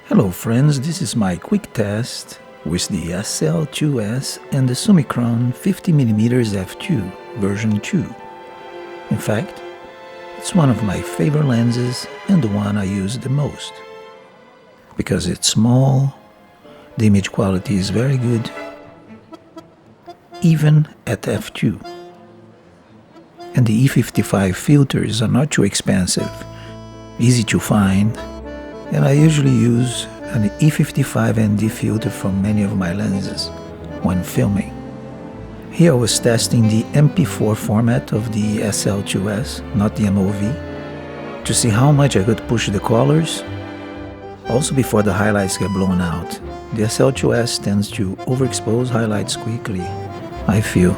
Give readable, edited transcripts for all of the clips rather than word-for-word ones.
Hello friends, this is my quick test with the SL2S and the Summicron 50mm f2 version 2. In fact, it's one of my favorite lenses and the one I use the most. Because it's small, the image quality is very good, even at f2. And the E55 filters are not too expensive, easy to find, and I usually use an E55 ND filter from many of my lenses when filming. Here I was testing the MP4 format of the SL2S, not the MOV, to see how much I could push the colors, also before the highlights get blown out. The SL2S tends to overexpose highlights quickly, I feel.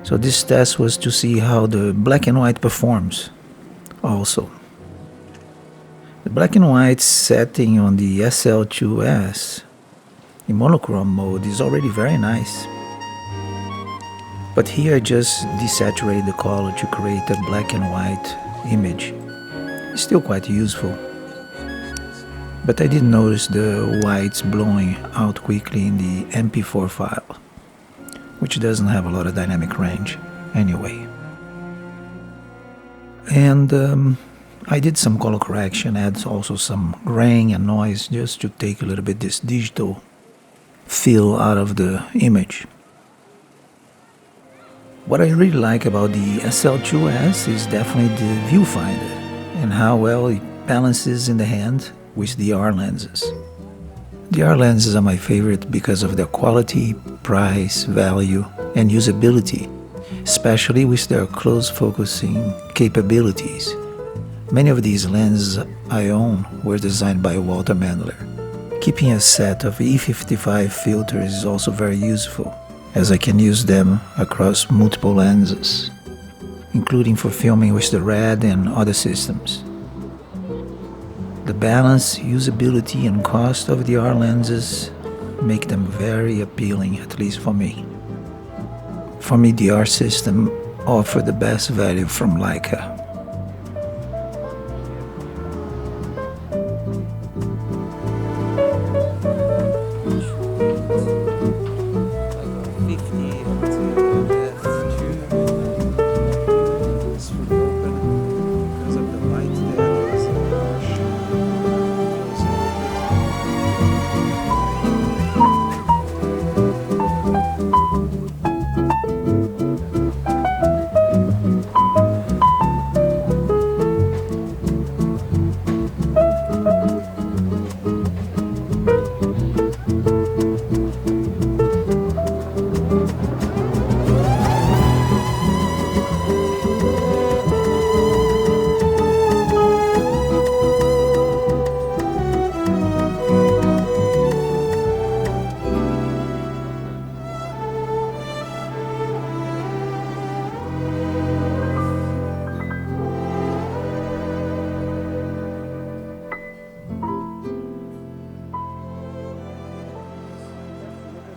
So this test was to see how the black and white performs also. The black and white setting on the SL2S in monochrome mode is already very nice. But here I just desaturate the color to create a black and white image. It's still quite useful. But I did notice the whites blowing out quickly in the MP4 file, which doesn't have a lot of dynamic range anyway. And I did some color correction, add also some grain and noise just to take a little bit this digital feel out of the image. What I really like about the SL2S is definitely the viewfinder and how well it balances in the hand with the R lenses. The R lenses are my favorite because of their quality, price, value, and usability, especially with their close focusing capabilities. Many of these lenses I own were designed by Walter Mandler. Keeping a set of E55 filters is also very useful, as I can use them across multiple lenses, including for filming with the RED and other systems. The balance, usability, and cost of the R lenses make them very appealing, at least for me. For me, the R system offers the best value from Leica.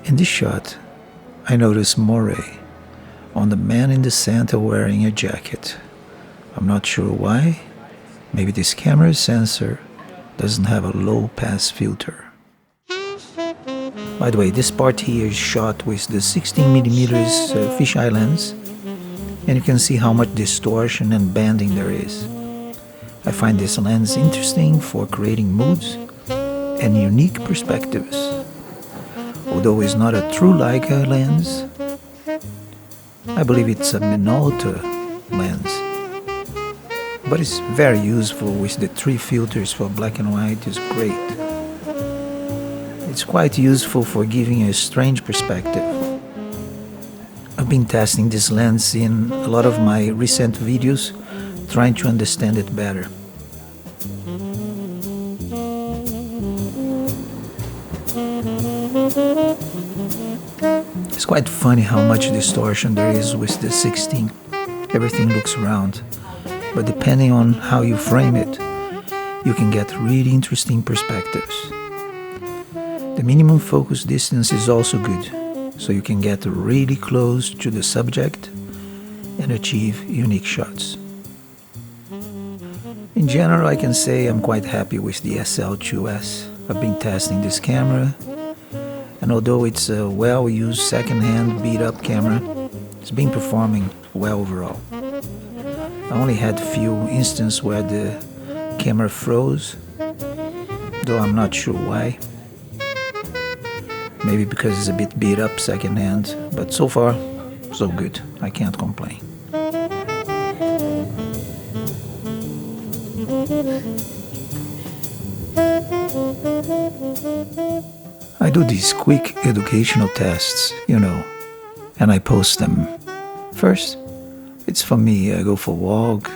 In this shot, I notice moire on the man in the center wearing a jacket. I'm not sure why. Maybe this camera sensor doesn't have a low pass filter. By the way, this part here is shot with the 16mm fisheye lens and you can see how much distortion and bending there is. I find this lens interesting for creating moods and unique perspectives. Although it's not a true Leica lens, I believe it's a Minolta lens, but it's very useful with the 3 filters for black and white. Is great. It's quite useful for giving a strange perspective. I've been testing this lens in a lot of my recent videos, trying to understand it better. It's quite funny how much distortion there is with the 16. Everything looks round, but depending on how you frame it, you can get really interesting perspectives. The minimum focus distance is also good, so you can get really close to the subject and achieve unique shots. In general, I can say I'm quite happy with the SL2-S. I've been testing this camera, and although it's a well-used second-hand beat-up camera, it's been performing well overall. I only had a few instances where the camera froze, though I'm not sure why. Maybe because it's a bit beat up second-hand, but so far, so good. I can't complain. I do these quick educational tests, and I post them. First, it's for me. I go for a walk,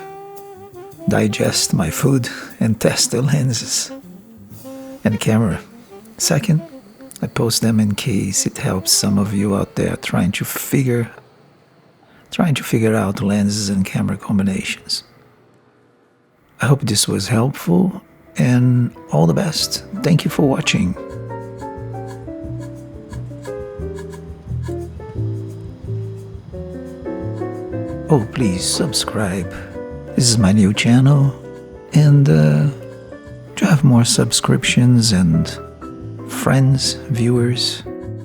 digest my food, and test the lenses and the camera. Second, I post them in case it helps some of you out there trying to figure out lenses and camera combinations. I hope this was helpful, and all the best. Thank you for watching. Oh, please subscribe. This is my new channel, and to have more subscriptions and friends, viewers,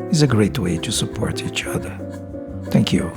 is a great way to support each other. Thank you.